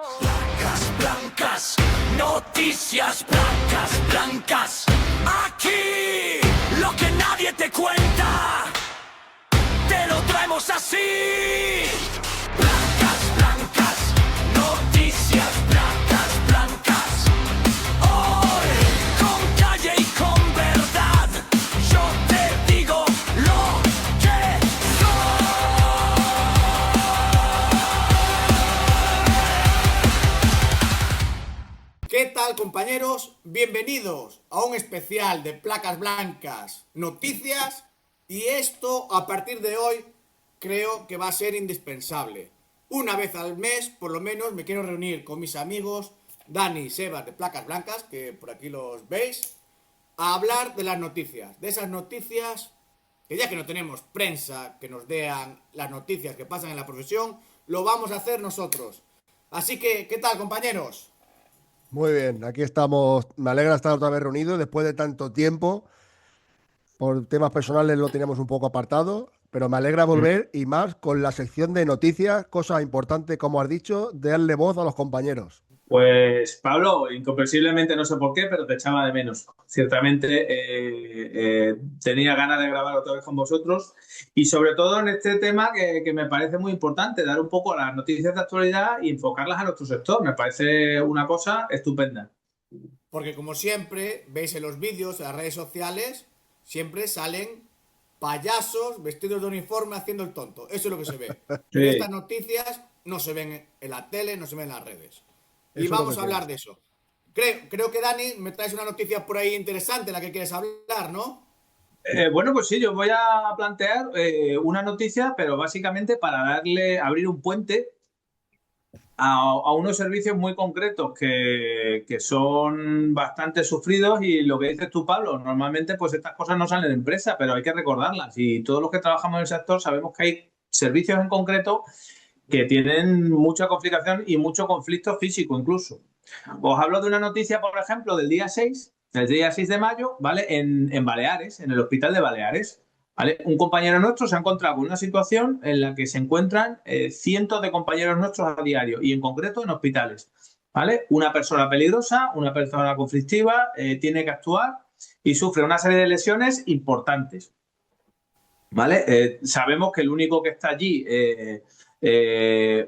Blancas, blancas, noticias blancas, blancas. Aquí, lo que nadie te cuenta, te lo traemos así. Blancas, blancas, noticias blancas, blancas. Hoy, con calle y con verdad, yo te digo lo que soy. ¿Qué tal, compañeros? Bienvenidos a un especial de Placas Blancas, noticias, y esto a partir de hoy creo que va a ser indispensable. Una vez al mes, por lo menos, me quiero reunir con mis amigos Dani y Sebas de Placas Blancas, que por aquí los veis, a hablar de las noticias, de esas noticias que ya que no tenemos prensa que nos dean las noticias que pasan en la profesión, lo vamos a hacer nosotros. Así que, ¿qué tal, compañeros? Muy bien, aquí estamos. Me alegra estar otra vez reunidos después de tanto tiempo. Por temas personales lo teníamos un poco apartado, pero me alegra volver y más con la sección de noticias, cosas importantes, como has dicho, de darle voz a los compañeros. Pues Pablo, incomprensiblemente no sé por qué, pero te echaba de menos. Ciertamente tenía ganas de grabar otra vez con vosotros y sobre todo en este tema que me parece muy importante, dar un poco las noticias de actualidad y enfocarlas a nuestro sector. Me parece una cosa estupenda. Porque como siempre, veis en los vídeos, en las redes sociales, siempre salen payasos vestidos de uniforme haciendo el tonto. Eso es lo que se ve. Pero estas noticias no se ven en la tele, no se ven en las redes. Y Eso vamos es lo a que hablar de eso. Creo que Dani, me traes una noticia por ahí interesante, la que quieres hablar, ¿no? Bueno, pues sí, yo voy a plantear una noticia, pero básicamente para abrir un puente a unos servicios muy concretos que son bastante sufridos y lo que dices tú, Pablo, normalmente pues estas cosas no salen de empresa, pero hay que recordarlas y todos los que trabajamos en el sector sabemos que hay servicios en concreto que tienen mucha complicación y mucho conflicto físico incluso. Os hablo de una noticia, por ejemplo, del día 6 de mayo, ¿vale? En Baleares, en el hospital de Baleares. ¿Vale? Un compañero nuestro se ha encontrado con una situación en la que se encuentran cientos de compañeros nuestros a diario y en concreto en hospitales. ¿Vale? Una persona peligrosa, una persona conflictiva, tiene que actuar y sufre una serie de lesiones importantes. ¿Vale? Sabemos que el único que está allí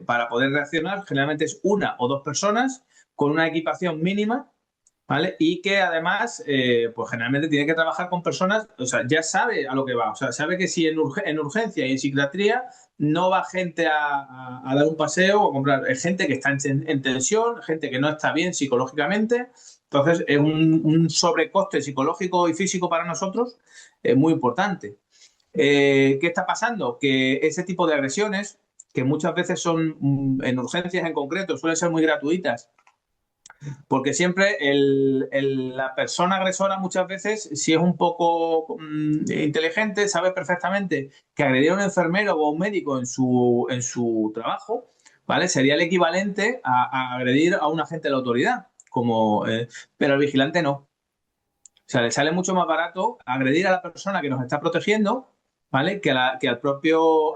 para poder reaccionar generalmente es una o dos personas con una equipación mínima, ¿vale? Y que además, pues generalmente tiene que trabajar con personas, o sea, ya sabe a lo que va, o sea, sabe que si en urgencia y en psiquiatría no va gente a dar un paseo o a comprar, es gente que está en tensión, gente que no está bien psicológicamente, entonces es un sobrecoste psicológico y físico para nosotros muy importante. ¿Qué está pasando? Que ese tipo de agresiones, que muchas veces son en urgencias en concreto, suelen ser muy gratuitas, porque siempre la persona agresora muchas veces, si es un poco inteligente, sabe perfectamente que agredir a un enfermero o a un médico en su trabajo, ¿vale? Sería el equivalente a agredir a un agente de la autoridad, pero el vigilante no. O sea, le sale mucho más barato agredir a la persona que nos está protegiendo, ¿vale? Que al propio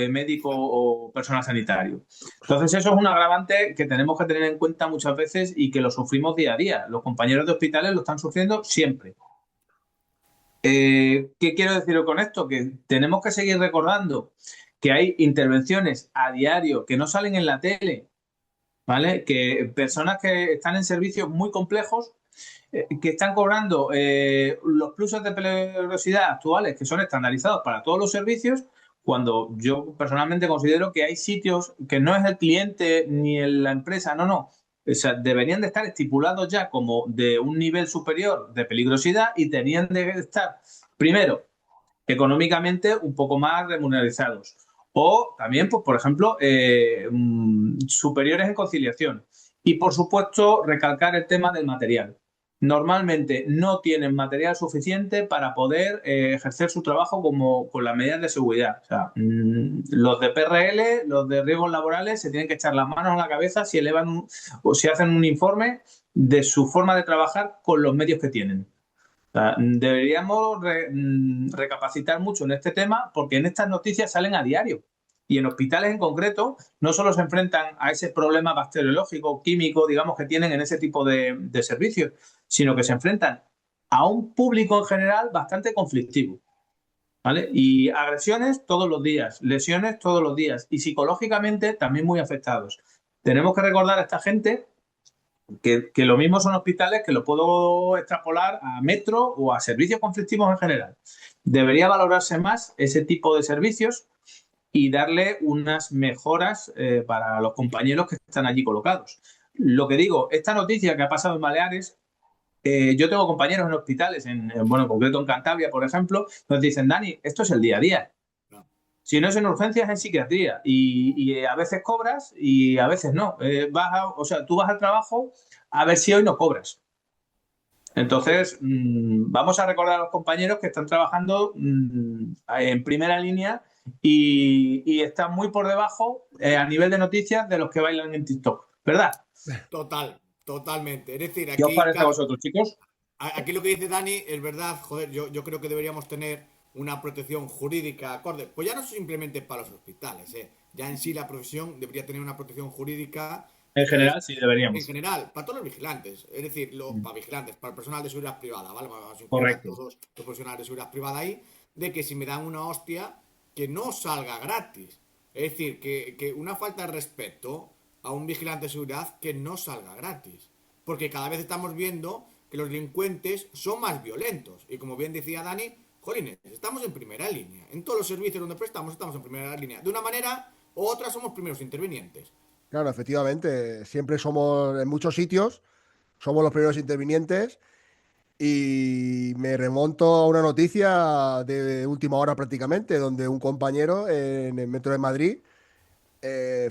médico o personal sanitario. Entonces, eso es un agravante que tenemos que tener en cuenta muchas veces y que lo sufrimos día a día. Los compañeros de hospitales lo están sufriendo siempre. ¿Qué quiero decir con esto? Que tenemos que seguir recordando que hay intervenciones a diario que no salen en la tele, ¿vale? Que personas que están en servicios muy complejos que están cobrando los pluses de peligrosidad actuales que son estandarizados para todos los servicios, cuando yo personalmente considero que hay sitios que no es el cliente ni la empresa, no. O sea, deberían de estar estipulados ya como de un nivel superior de peligrosidad y tenían de estar, primero, económicamente un poco más remunerados. O también, pues, por ejemplo, superiores en conciliación. Y, por supuesto, recalcar el tema del material. Normalmente no tienen material suficiente para poder ejercer su trabajo con las medidas de seguridad. O sea, los de PRL, los de riesgos laborales, se tienen que echar las manos a la cabeza si elevan o si hacen un informe de su forma de trabajar con los medios que tienen. O sea, deberíamos recapacitar mucho en este tema porque en estas noticias salen a diario. Y en hospitales en concreto, no solo se enfrentan a ese problema bacteriológico, químico, digamos, que tienen en ese tipo de servicios, sino que se enfrentan a un público en general bastante conflictivo. ¿Vale? Y agresiones todos los días, lesiones todos los días y psicológicamente también muy afectados. Tenemos que recordar a esta gente que lo mismo son hospitales que lo puedo extrapolar a metro o a servicios conflictivos en general. Debería valorarse más ese tipo de servicios y darle unas mejoras para los compañeros que están allí colocados. Lo que digo, esta noticia que ha pasado en Baleares, yo tengo compañeros en hospitales, bueno, en concreto en Cantabria, por ejemplo, nos dicen, Dani, esto es el día a día. No. Si no es en urgencias, es en psiquiatría. Y a veces cobras y a veces no. O sea, tú vas al trabajo a ver si hoy no cobras. Entonces, vamos a recordar a los compañeros que están trabajando en primera línea y están muy por debajo a nivel de noticias de los que bailan en TikTok, ¿verdad? Totalmente. Es decir, ¿Qué os aquí, parece a claro, vosotros, chicos? aquí lo que dice Dani es verdad, joder, yo creo que deberíamos tener una protección jurídica acorde. Pues ya no simplemente para los hospitales, ya en sí la profesión debería tener una protección jurídica En general, sí, en deberíamos. general, para todos los vigilantes, es decir, para vigilantes, para el personal de seguridad privada, ¿vale? Vamos a incluir a Correcto. todos los profesionales de seguridad privada ahí, de que si me dan una hostia, que no salga gratis. Es decir, que una falta de respeto a un vigilante de seguridad que no salga gratis. Porque cada vez estamos viendo que los delincuentes son más violentos. Y como bien decía Dani, jolines, estamos en primera línea. En todos los servicios donde prestamos estamos en primera línea. De una manera u otra somos primeros intervinientes. Claro, efectivamente, siempre somos en muchos sitios, somos los primeros intervinientes y me remonto a una noticia de última hora prácticamente, donde un compañero en el metro de Madrid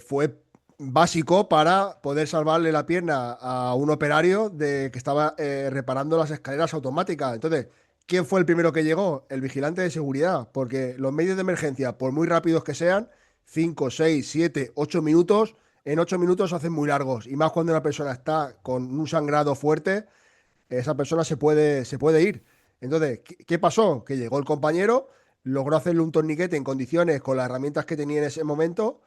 fue básico para poder salvarle la pierna a un operario que estaba reparando las escaleras automáticas. Entonces, ¿quién fue el primero que llegó? El vigilante de seguridad, porque los medios de emergencia, por muy rápidos que sean, 5, 6, 7, 8 minutos, en 8 minutos se hacen muy largos. Y más cuando una persona está con un sangrado fuerte, esa persona se puede ir. Entonces, ¿qué pasó? Que llegó el compañero, logró hacerle un torniquete en condiciones con las herramientas que tenía en ese momento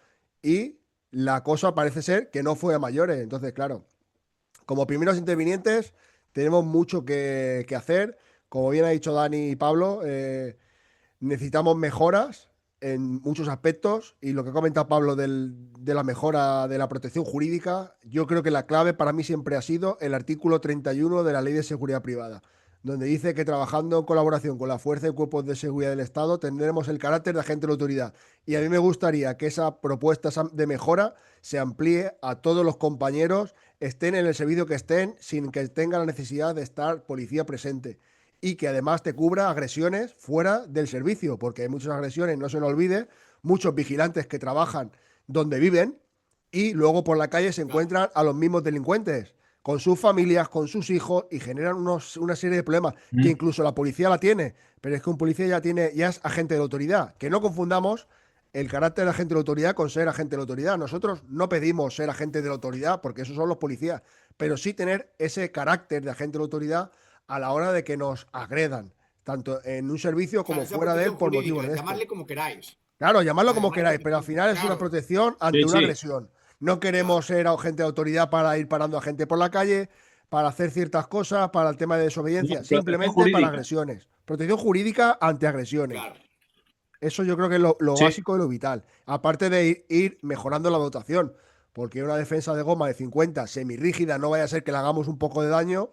y la cosa parece ser que no fue a mayores. Entonces, claro, como primeros intervinientes tenemos mucho que hacer. Como bien ha dicho Dani y Pablo, necesitamos mejoras en muchos aspectos y lo que comenta Pablo de la mejora de la protección jurídica, yo creo que la clave para mí siempre ha sido el artículo 31 de la Ley de Seguridad Privada, donde dice que trabajando en colaboración con la Fuerza y Cuerpos de Seguridad del Estado tendremos el carácter de agente de la autoridad. Y a mí me gustaría que esa propuesta de mejora se amplíe a todos los compañeros, estén en el servicio que estén, sin que tengan la necesidad de estar policía presente y que además te cubra agresiones fuera del servicio, porque hay muchas agresiones, no se nos olvide, muchos vigilantes que trabajan donde viven y luego por la calle se encuentran a los mismos delincuentes, con sus familias, con sus hijos y generan una serie de problemas que incluso la policía la tiene, pero es que un policía ya es agente de la autoridad. Que no confundamos el carácter de agente de la autoridad con ser agente de la autoridad. Nosotros no pedimos ser agente de la autoridad porque esos son los policías, pero sí tener ese carácter de agente de la autoridad a la hora de que nos agredan, tanto en un servicio como Claro, esa fuera de él protección por jurídica, motivos de esto. llamarle como queráis. Claro, llamadlo como Llamarle queráis, pero al protección, final es una claro, protección ante Sí, una sí. agresión. No queremos claro. ser agente de autoridad para ir parando a gente por la calle, para hacer ciertas cosas, para el tema de No, desobediencia, protección simplemente para jurídica. agresiones. Protección jurídica ante agresiones. Claro. Eso yo creo que es lo Sí. básico y lo vital. Aparte de ir mejorando la dotación, porque una defensa de goma de 50 semirrígida no vaya a ser que le hagamos un poco de daño,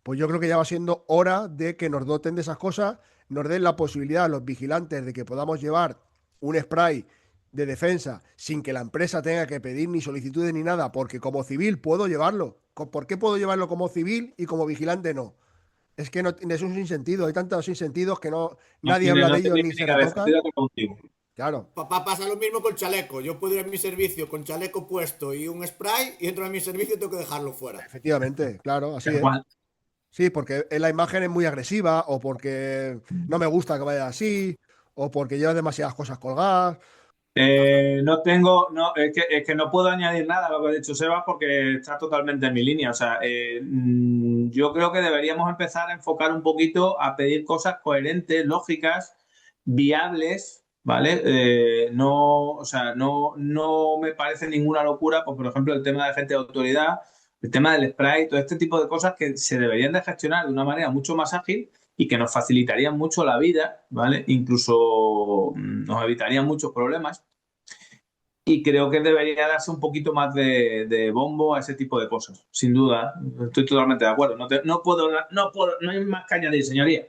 pues yo creo que ya va siendo hora de que nos doten de esas cosas, nos den la posibilidad a los vigilantes de que podamos llevar un spray de defensa sin que la empresa tenga que pedir ni solicitudes ni nada, porque como civil puedo llevarlo. ¿Por qué puedo llevarlo como civil y como vigilante no? Es que no, es un sinsentido, hay tantos sinsentidos que No nadie tiene, habla de no ellos tiene ni pie se ni cabeza. Estoy retocan. de acuerdo contigo. Claro, Papá, pasa lo mismo con chaleco. Yo puedo ir a mi servicio con chaleco puesto y un spray y dentro de mi servicio tengo que dejarlo fuera. efectivamente, claro, así Tal es. cual. Sí, porque la imagen es muy agresiva, o porque no me gusta que vaya así, o porque lleva demasiadas cosas colgadas. No tengo, no, es que no puedo añadir nada a lo que ha dicho Sebas porque está totalmente en mi línea. O sea, yo creo que deberíamos empezar a enfocar un poquito a pedir cosas coherentes, lógicas, viables, ¿vale? No, o sea, no me parece ninguna locura, pues, por ejemplo, el tema de gente de autoridad, el tema del spray, todo este tipo de cosas que se deberían de gestionar de una manera mucho más ágil y que nos facilitarían mucho la vida, ¿vale? Incluso nos evitarían muchos problemas. Y creo que debería darse un poquito más de bombo a ese tipo de cosas, sin duda. Estoy totalmente de acuerdo. No hay más que añadir, señoría.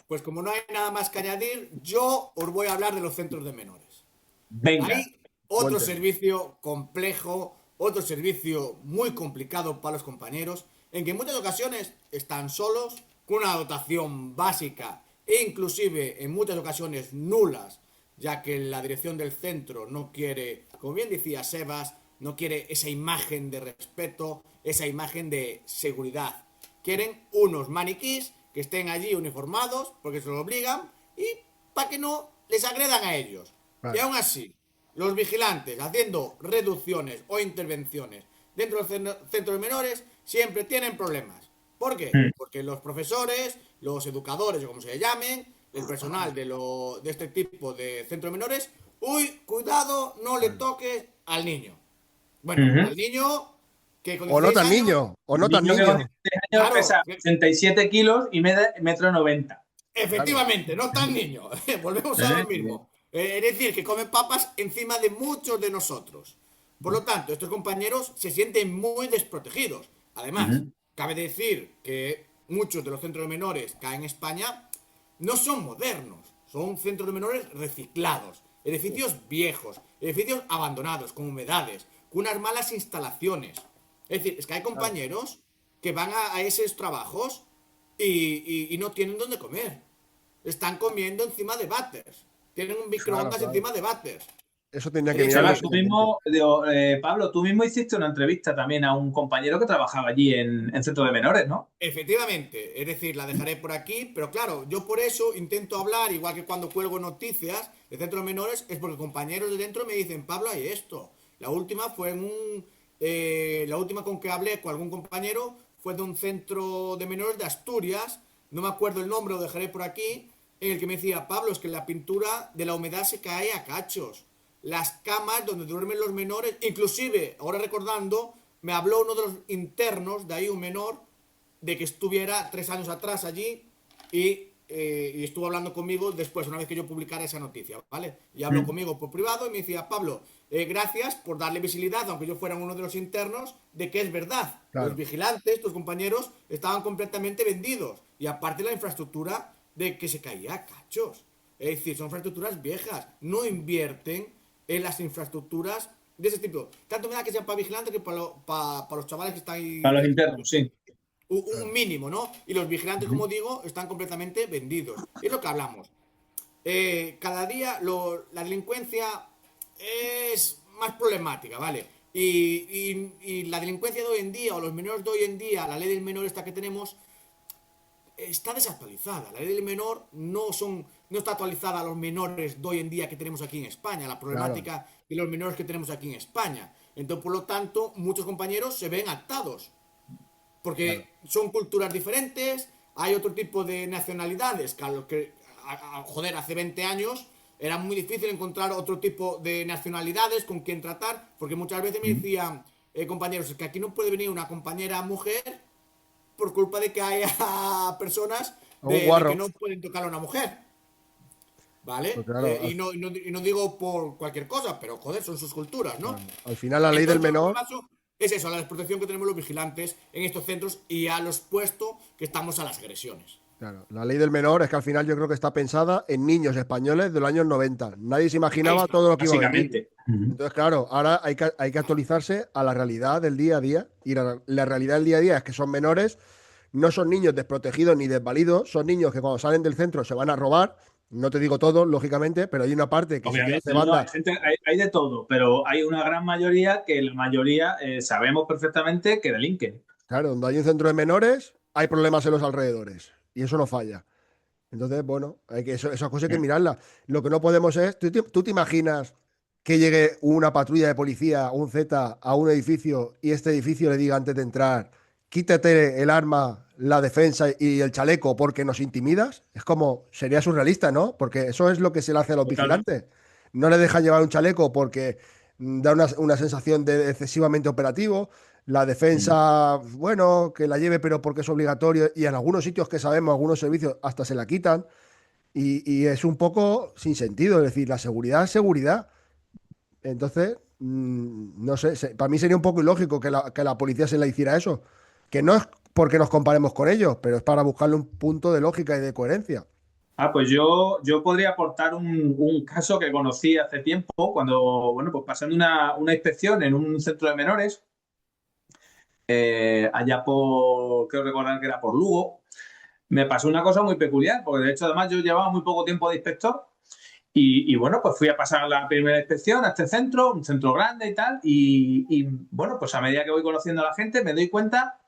Pues como no hay nada más que añadir, yo os voy a hablar de los centros de menores. Venga. Hay otro Cuénteme. servicio complejo, otro servicio muy complicado para los compañeros, en que en muchas ocasiones están solos, con una dotación básica e inclusive en muchas ocasiones nulas, ya que la dirección del centro no quiere, como bien decía Sebas, no quiere esa imagen de respeto, esa imagen de seguridad. Quieren unos maniquís que estén allí uniformados, porque se lo obligan, y para que no les agredan a ellos. Y Vale. aún así, los vigilantes haciendo reducciones o intervenciones dentro del centro de menores siempre tienen problemas. ¿Por qué? Mm. Porque los profesores, los educadores o como se llamen, el personal de este tipo de centro de menores, uy, cuidado, no le toques al niño. Bueno, Ujú. al niño que con O no 16 tan años, niño, o no Un tan niño que con niño. 16 años claro, pesa 67 kilos y mide 1,90 m. Claro. efectivamente, no tan niño. Volvemos a lo ¿Eh? mismo. Es decir, que comen papas encima de muchos de nosotros. Por lo tanto, estos compañeros se sienten muy desprotegidos. Además, Ujú. cabe decir que muchos de los centros de menores que hay en España no son modernos, son centros de menores reciclados, edificios viejos, edificios abandonados, con humedades, con unas malas instalaciones. Es decir, es que hay Claro. compañeros que van a esos trabajos y no tienen dónde comer. Están comiendo encima de váters. Tienen un Claro, microondas claro. encima de váters. Eso tendría Es que decir, mirarlo Sebas, tú seriamente. mismo, Pablo, tú mismo hiciste una entrevista también a un compañero que trabajaba allí en Centro de Menores, ¿no? efectivamente, es decir, la dejaré por aquí, pero claro, yo por eso intento hablar, igual que cuando cuelgo noticias de centros menores, es porque compañeros de dentro me dicen, Pablo, hay esto. La última fue en un... la última con que hablé con algún compañero fue de un centro de menores de Asturias, no me acuerdo el nombre, lo dejaré por aquí, en el que me decía, Pablo, es que la pintura de la humedad se cae a cachos. Las camas donde duermen los menores, inclusive, ahora recordando, me habló uno de los internos, de ahí un menor, de que estuviera 3 años atrás allí y estuvo hablando conmigo después, una vez que yo publicara esa noticia, ¿vale? Y habló Mm. conmigo por privado y me decía, Pablo, gracias por darle visibilidad, aunque yo fuera uno de los internos, de que es verdad. Los Claro. vigilantes, tus compañeros, estaban completamente vendidos. Y aparte la infraestructura de que se caía a cachos. Es decir, son infraestructuras viejas. No invierten en las infraestructuras de ese tipo. Tanto me da que sean para vigilantes que para los chavales que están ahí Para los estudiando. internos, sí. Un mínimo, ¿no? Y los vigilantes, Ujú. como digo, están completamente vendidos. Es lo que hablamos. Cada día la delincuencia es más problemática, ¿vale? Y la delincuencia de hoy en día, o los menores de hoy en día, la ley del menor esta que tenemos, está desactualizada. La ley del menor no está actualizada a los menores de hoy en día que tenemos aquí en España, la Claro. problemática de los menores que tenemos aquí en España. Entonces, por lo tanto, muchos compañeros se ven atados Claro. porque son culturas diferentes, hay otro tipo de nacionalidades que a los que, joder, hace 20 años era muy difícil encontrar otro tipo de nacionalidades con quien tratar, porque muchas veces me decían, compañeros, es que aquí no puede venir una compañera mujer por culpa de que haya personas O un de que guarro. no pueden tocar a una mujer, Pues ¿vale? claro, Y no digo por cualquier cosa, pero joder, son sus culturas, ¿no? claro. Al final la ley del Entonces yo lo que me menor, baso es eso, la desprotección que tenemos los vigilantes en estos centros y a los puestos que estamos a las agresiones. claro, la ley del menor es que al final yo creo que está pensada en niños españoles de los años 90. Nadie se Ahí imaginaba está. todo lo que iba a venir. Básicamente. Ujú. Entonces, claro, ahora hay que actualizarse a la realidad del día a día. Y la realidad del día a día es que son menores, no son niños desprotegidos ni desvalidos, son niños que cuando salen del centro se van a robar. No te digo todo, lógicamente, pero hay una parte que sí que hace Obviamente, no, banda. hay de todo, pero hay una gran mayoría que la mayoría sabemos perfectamente que delinquen. Claro, donde hay un centro de menores, hay problemas en los alrededores. Y eso no falla. Entonces, bueno, esas cosas hay que mirarlas. Lo que no podemos es. ¿Tú te imaginas que llegue una patrulla de policía, un Z, a un edificio y este edificio le diga antes de entrar quítate el arma, la defensa y el chaleco porque nos intimidas, es como, sería surrealista, ¿no? Porque eso es lo que se le hace a los Totalmente. vigilantes. No le dejan llevar un chaleco porque da una sensación de excesivamente operativo. La Mm. defensa, bueno, que la lleve, pero porque es obligatorio. Y en algunos sitios que sabemos, algunos servicios hasta se la quitan. Y es un poco sin sentido. Es decir, la seguridad es seguridad. Entonces, no sé, para mí sería un poco ilógico que la policía se le hiciera eso. Que no es porque nos comparemos con ellos, pero es para buscarle un punto de lógica y de coherencia. Pues yo podría aportar un caso que conocí hace tiempo, cuando, bueno, pues pasando una inspección en un centro de menores, allá por, creo recordar que era por Lugo, me pasó una cosa muy peculiar, porque de hecho además yo llevaba muy poco tiempo de inspector y bueno, pues fui a pasar la primera inspección a este centro, un centro grande y tal, y bueno, pues a medida que voy conociendo a la gente me doy cuenta,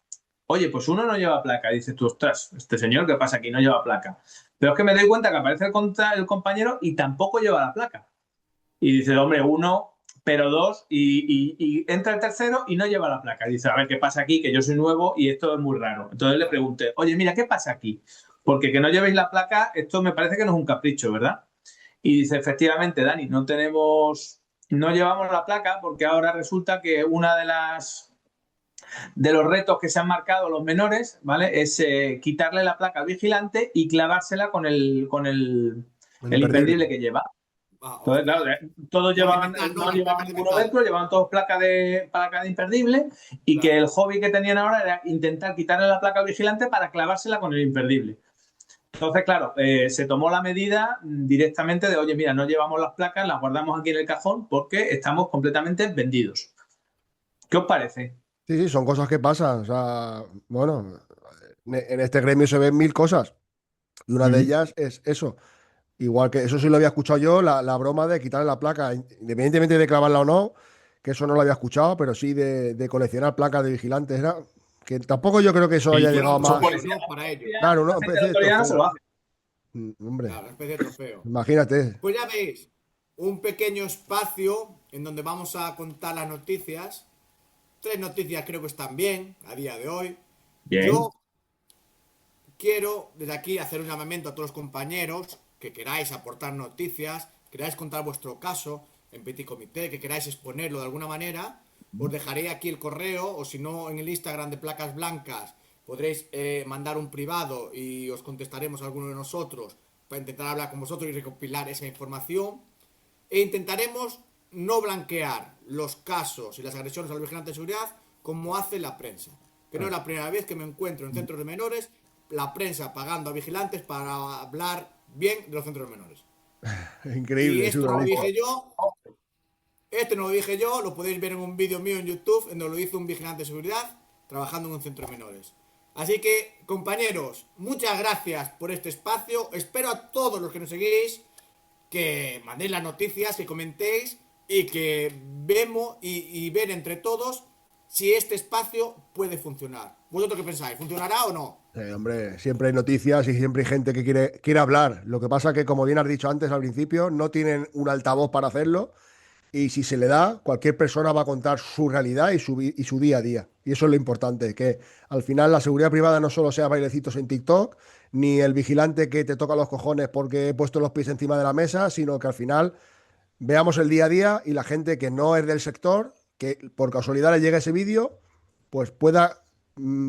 oye, pues uno no lleva placa, y dices tú, ostras, este señor, ¿qué pasa aquí? No lleva placa. Pero es que me doy cuenta que aparece el compañero y tampoco lleva la placa. Y dice, hombre, uno, pero dos, y entra el tercero y no lleva la placa. Y dice, a ver, ¿qué pasa aquí? Que yo soy nuevo y esto es muy raro. Entonces le pregunté, oye, mira, ¿qué pasa aquí? Porque que no llevéis la placa, esto me parece que no es un capricho, ¿verdad? Y dice, efectivamente, Dani, no llevamos la placa porque ahora resulta que una de los retos que se han marcado los menores, ¿vale? Es quitarle la placa al vigilante y clavársela El el imperdible. imperdible que lleva. Ah, Entonces, hostia. claro, todos llevaban, Monumental, ¿no? no La placa llevaban de ninguno metal. dentro, llevaban todos placa de imperdible y que Claro. el hobby que tenían ahora era intentar quitarle la placa al vigilante para clavársela con el imperdible. Entonces, claro, se tomó la medida directamente de, oye, mira, no llevamos las placas, las guardamos aquí en el cajón porque estamos completamente vendidos. ¿Qué os parece? Sí, sí, son cosas que pasan. O sea, bueno, en este gremio se ven mil cosas. Y una de Ujú. ellas es eso. Igual que eso sí lo había escuchado yo, la broma de quitarle la placa, independientemente de clavarla o no, que eso no lo había escuchado, pero sí de coleccionar placas de vigilantes. Era, que tampoco yo creo que eso Y haya llegado Bueno, son más. trofeo, policías, ¿no? Para ellos. Claro, la una gente de especie de autoridad se trofeo. lo hace. Hombre, Claro, una especie de trofeo. imagínate. Pues ya veis, un pequeño espacio en donde vamos a contar las noticias. Tres noticias creo que están bien a día de hoy. Bien. Yo quiero desde aquí hacer un llamamiento a todos los compañeros que queráis aportar noticias, queráis contar vuestro caso en Petit Comité, que queráis exponerlo de alguna manera. Os dejaré aquí el correo o si no en el Instagram de Placas Blancas podréis mandar un privado y os contestaremos a alguno de nosotros para intentar hablar con vosotros y recopilar esa información. E intentaremos no blanquear los casos y las agresiones al vigilante de seguridad como hace la prensa. Que no es la primera vez que me encuentro en centros de menores la prensa pagando a vigilantes para hablar bien de los centros de menores. Y Increíble, esto no lo surrealista. dije yo, no lo dije yo, lo podéis ver en un vídeo mío en YouTube, en donde lo hizo un vigilante de seguridad trabajando en un centro de menores. Así que, compañeros, muchas gracias por este espacio. Espero a todos los que nos seguís que mandéis las noticias, que comentéis y que vemos y ver entre todos si este espacio puede funcionar. ¿Vosotros qué pensáis? ¿Funcionará o no? Hombre, siempre hay noticias y siempre hay gente que quiere hablar. Lo que pasa que, como bien has dicho antes al principio, no tienen un altavoz para hacerlo. Y si se le da, cualquier persona va a contar su realidad y su día a día. Y eso es lo importante, que al final la seguridad privada no solo sea bailecitos en TikTok, ni el vigilante que te toca los cojones porque he puesto los pies encima de la mesa, sino que al final veamos el día a día y la gente que no es del sector, que por casualidad le llegue ese vídeo, pues pueda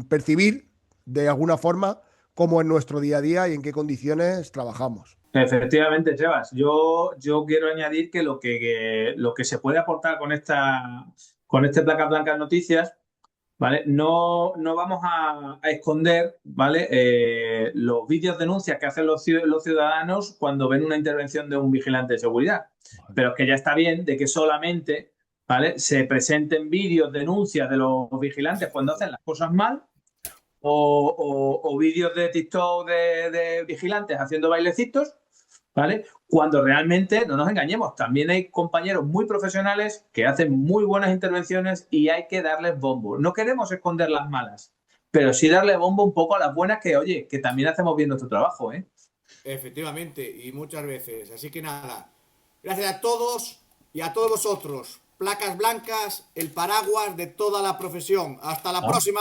percibir de alguna forma cómo es nuestro día a día y en qué condiciones trabajamos. Efectivamente, Sebas. Yo quiero añadir que lo que se puede aportar con este Placas Blancas Noticias, ¿vale? No vamos a esconder, ¿vale? Los vídeos denuncias que hacen los ciudadanos cuando ven una intervención de un vigilante de seguridad. Pero es que ya está bien de que solamente, ¿vale? Se presenten vídeos denuncias de los vigilantes cuando hacen las cosas mal o vídeos de TikTok de vigilantes haciendo bailecitos, ¿vale? Cuando realmente, no nos engañemos, también hay compañeros muy profesionales que hacen muy buenas intervenciones y hay que darles bombo. No queremos esconder las malas, pero sí darle bombo un poco a las buenas que, oye, que también hacemos bien nuestro trabajo, ¿eh? Efectivamente, y muchas veces. Así que nada, gracias a todos y a todos vosotros. Placas Blancas, el paraguas de toda la profesión. Hasta la ¿No? próxima.